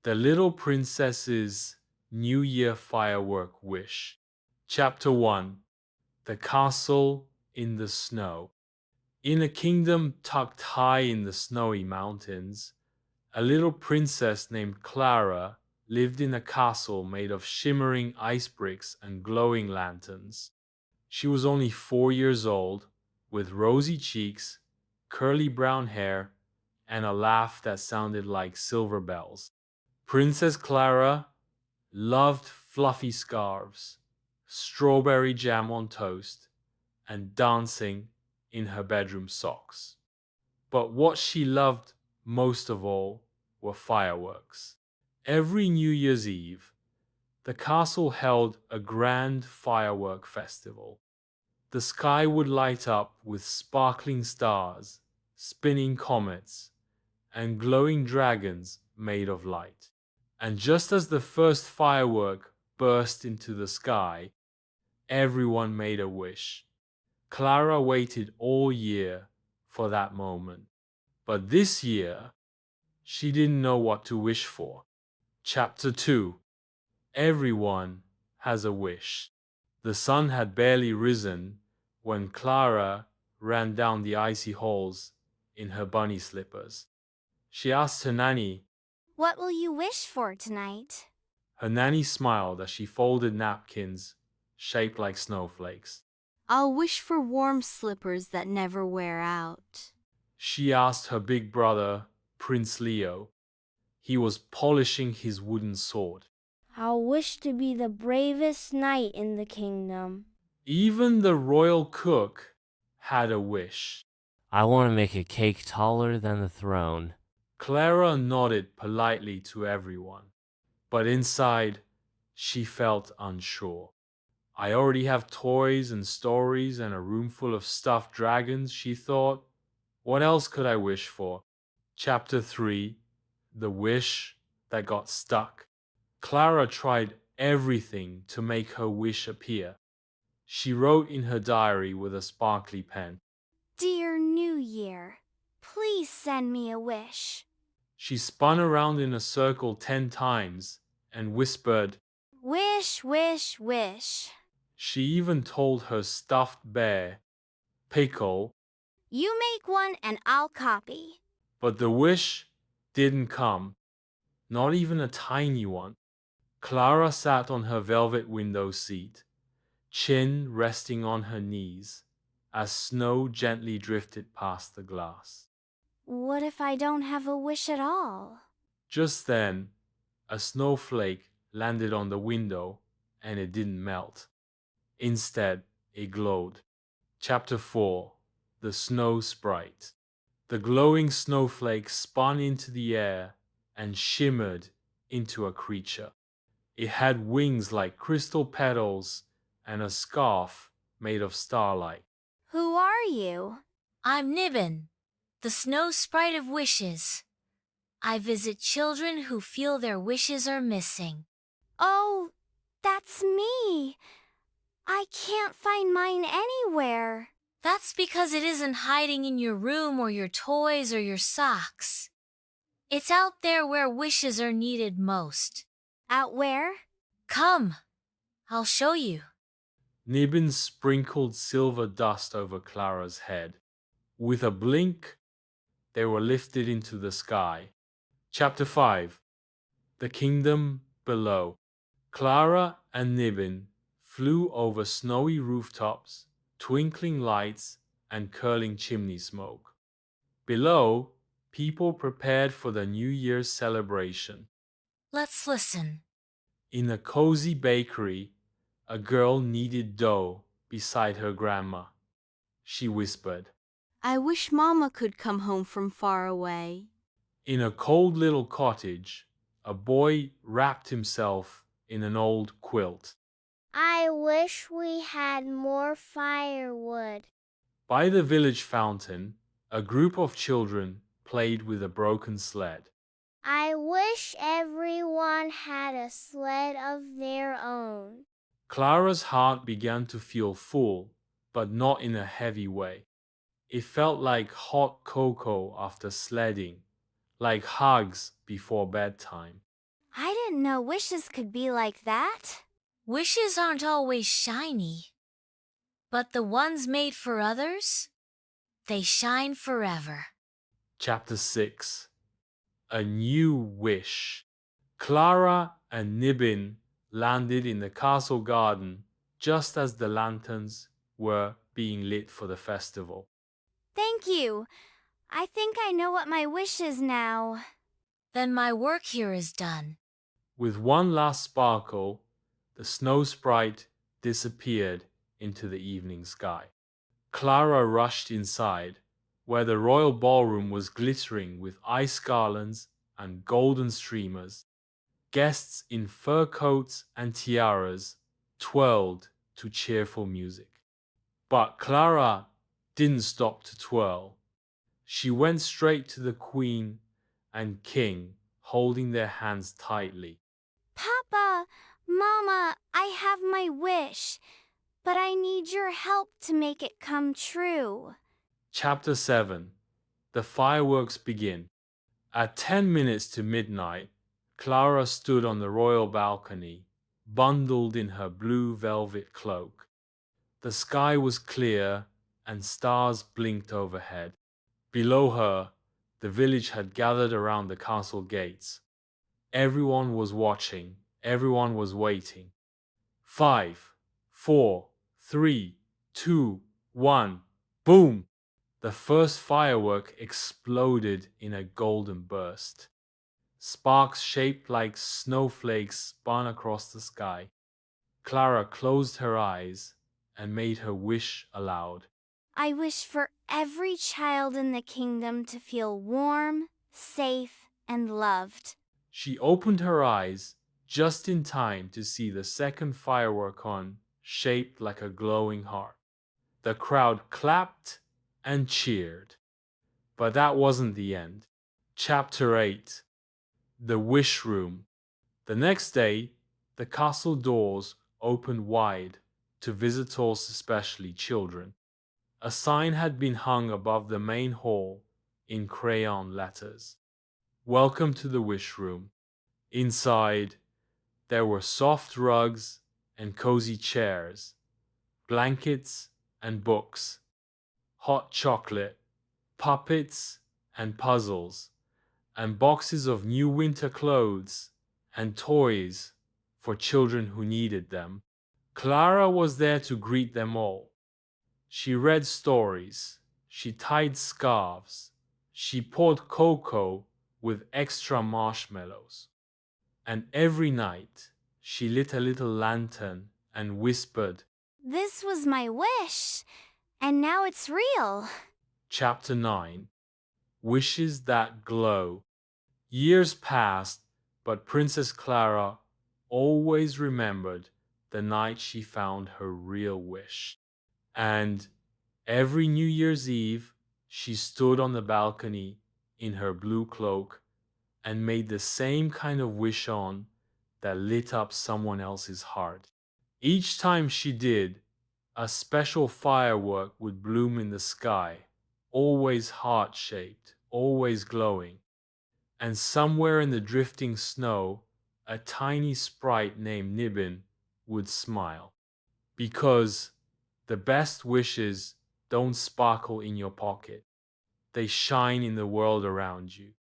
The Little Princess's New Year Firework Wish. Chapter 1. The Castle in the Snow. In a kingdom tucked high in the snowy mountains, a little princess named Clara lived in a castle made of shimmering ice bricks and glowing lanterns. She was only 4 years old, with rosy cheeks, curly brown hair, and a laugh that sounded like silver bells. Princess Clara loved fluffy scarves, strawberry jam on toast, and dancing in her bedroom socks. But what she loved most of all were fireworks. Every New Year's Eve, the castle held a grand firework festival. The sky would light up with sparkling stars, spinning comets, and glowing dragons made of light. And just as the first firework burst into the sky, everyone made a wish. Clara waited all year for that moment. But this year, she didn't know what to wish for. Chapter 2. Everyone has a wish. The sun had barely risen when Clara ran down the icy halls in her bunny slippers. She asked her nanny. What will you wish for tonight? Her nanny smiled as she folded napkins shaped like snowflakes. I'll wish for warm slippers that never wear out. She asked her big brother, Prince Leo. He was polishing his wooden sword. I'll wish to be the bravest knight in the kingdom. Even the royal cook had a wish. I want to make a cake taller than the throne. Clara nodded politely to everyone, but inside, she felt unsure. I already have toys and stories and a room full of stuffed dragons, she thought. What else could I wish for? Chapter 3. The Wish That Got Stuck. Clara tried everything to make her wish appear. She wrote in her diary with a sparkly pen. Dear New Year, please send me a wish. She spun around in a circle 10 times and whispered, Wish, wish, wish. She even told her stuffed bear, Pickle, You make one and I'll copy. but the wish didn't come, not even a tiny one. Clara sat on her velvet window seat, chin resting on her knees, as snow gently drifted past the glass. What if I don't have a wish at all? Just then, a snowflake landed on the window and it didn't melt. Instead, it glowed. Chapter 4. The Snow Sprite. The glowing snowflake spun into the air and shimmered into a creature. It had wings like crystal petals and a scarf made of starlight. Who are you? I'm Nibbin, the snow sprite of wishes. I visit children who feel their wishes are missing. Oh, that's me. I can't find mine anywhere. That's because it isn't hiding in your room or your toys or your socks. It's out there where wishes are needed most. Out where? Come, I'll show you. Nibbin sprinkled silver dust over Clara's head. With a blink, they were lifted into the sky. Chapter 5. The Kingdom Below. Clara and Nibbin flew over snowy rooftops, twinkling lights, and curling chimney smoke. Below, people prepared for the New Year's celebration. Let's listen. In a cozy bakery, a girl kneaded dough beside her grandma. She whispered. I wish Mama could come home from far away. In a cold little cottage, a boy wrapped himself in an old quilt. I wish we had more firewood. By the village fountain, a group of children played with a broken sled. I wish everyone had a sled of their own. Clara's heart began to feel full, but not in a heavy way. It felt like hot cocoa after sledding, like hugs before bedtime. I didn't know wishes could be like that. Wishes aren't always shiny, but the ones made for others, they shine forever. Chapter 6. A New Wish. Clara and Nibbin landed in the castle garden just as the lanterns were being lit for the festival. Thank you. I think I know what my wish is now. Then my work here is done. With one last sparkle, the snow sprite disappeared into the evening sky. Clara rushed inside, where the royal ballroom was glittering with ice garlands and golden streamers. Guests in fur coats and tiaras twirled to cheerful music. But Clara didn't stop to twirl. She went straight to the queen and king, holding their hands tightly. Papa, Mama, I have my wish, but I need your help to make it come true. Chapter 7. The fireworks begin. At 10 minutes to midnight, Clara stood on the royal balcony, bundled in her blue velvet cloak. The sky was clear and stars blinked overhead. Below her, the village had gathered around the castle gates. Everyone was watching, everyone was waiting. 5, 4, 3, 2, 1, boom! The first firework exploded in a golden burst. Sparks shaped like snowflakes spun across the sky. Clara closed her eyes and made her wish aloud. I wish for every child in the kingdom to feel warm, safe, and loved. She opened her eyes just in time to see the second firework on, shaped like a glowing heart. The crowd clapped and cheered. But that wasn't the end. Chapter 8. The Wish Room. The next day, the castle doors opened wide to visitors, especially children. A sign had been hung above the main hall in crayon letters. Welcome to the Wish Room. Inside, there were soft rugs and cozy chairs, blankets and books, hot chocolate, puppets and puzzles, and boxes of new winter clothes and toys for children who needed them. Clara was there to greet them all. She read stories, she tied scarves, she poured cocoa with extra marshmallows, and every night she lit a little lantern and whispered, This was my wish, and now it's real. Chapter 9. Wishes That Glow. Years passed, but Princess Clara always remembered the night she found her real wish. And every New Year's Eve, she stood on the balcony in her blue cloak and made the same kind of wish on that lit up someone else's heart. Each time she did, a special firework would bloom in the sky, always heart-shaped, always glowing. And somewhere in the drifting snow, a tiny sprite named Nibbin would smile. Because the best wishes don't sparkle in your pocket. They shine in the world around you.